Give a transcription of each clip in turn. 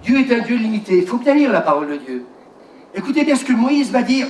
Dieu est un Dieu limité. Il faut bien lire la parole de Dieu. Écoutez bien ce que Moïse va dire.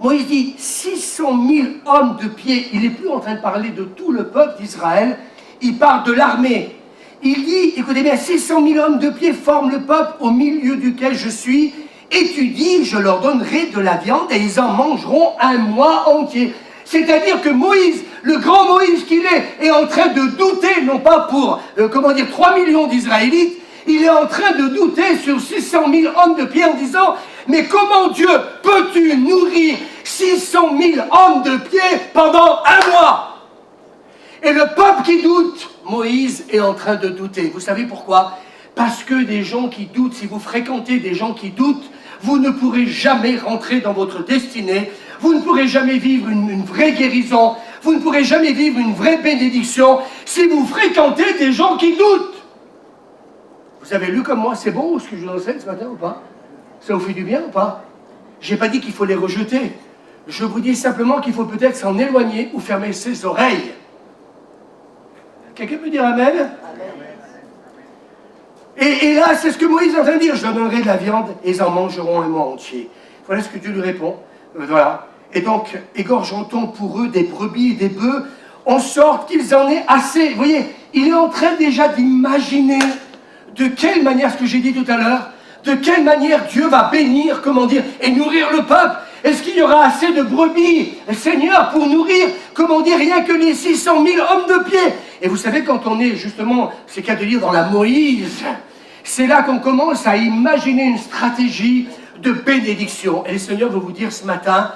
Moïse dit 600 000 hommes de pied. Il n'est plus en train de parler de tout le peuple d'Israël. Il parle de l'armée. Il dit, écoutez bien, 600 000 hommes de pied forment le peuple au milieu duquel je suis. Et tu dis, je leur donnerai de la viande et ils en mangeront un mois entier. C'est-à-dire que Moïse, le grand Moïse qu'il est en train de douter, non pas pour, 3 millions d'Israélites, il est en train de douter sur 600 000 hommes de pied en disant, mais comment Dieu peux-tu nourrir 600 000 hommes de pied pendant un mois? Et le peuple qui doute, Moïse est en train de douter. Vous savez pourquoi? Parce que des gens qui doutent, si vous fréquentez des gens qui doutent, vous ne pourrez jamais rentrer dans votre destinée, vous ne pourrez jamais vivre une vraie guérison, vous ne pourrez jamais vivre une vraie bénédiction si vous fréquentez des gens qui doutent. Vous avez lu comme moi, c'est bon ce que je vous enseigne ce matin ou pas? Ça vous fait du bien ou pas? Je n'ai pas dit qu'il faut les rejeter. Je vous dis simplement qu'il faut peut-être s'en éloigner ou fermer ses oreilles. Quelqu'un peut dire Amen? Amen. Et là, c'est ce que Moïse est en train de dire. Je leur donnerai de la viande et ils en mangeront un mois entier. Voilà ce que Dieu lui répond. Voilà. Et donc, égorgeons-t-on pour eux des brebis et des bœufs, en sorte qu'ils en aient assez. Vous voyez, il est en train déjà d'imaginer de quelle manière, ce que j'ai dit tout à l'heure, de quelle manière Dieu va bénir, et nourrir le peuple. Est-ce qu'il y aura assez de brebis, Seigneur, pour nourrir, rien que les 600 000 hommes de pied? Et vous savez, quand on est justement, c'est qu'à de lire dans la Moïse, c'est là qu'on commence à imaginer une stratégie de bénédiction. Et le Seigneur veut vous dire ce matin,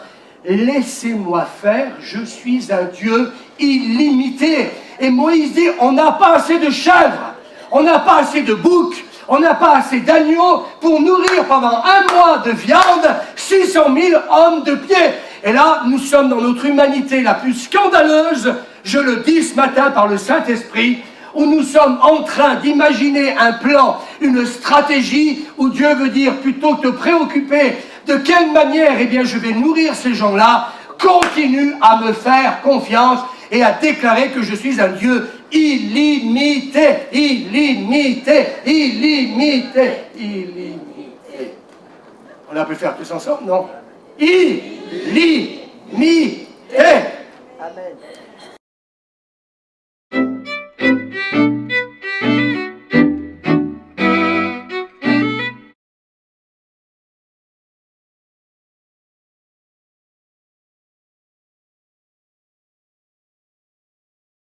laissez-moi faire, je suis un Dieu illimité. Et Moïse dit, on n'a pas assez de chèvres, on n'a pas assez de boucs, on n'a pas assez d'agneaux pour nourrir pendant un mois de viande 600 000 hommes de pied. Et là, nous sommes dans notre humanité la plus scandaleuse, je le dis ce matin par le Saint-Esprit, où nous sommes en train d'imaginer un plan, une stratégie, où Dieu veut dire, plutôt que de te préoccuper de quelle manière, je vais nourrir ces gens-là, continue à me faire confiance et à déclarer que je suis un Dieu illimité, illimité, illimité, illimité. On a pu faire tous ensemble, non? Illimité. Amen.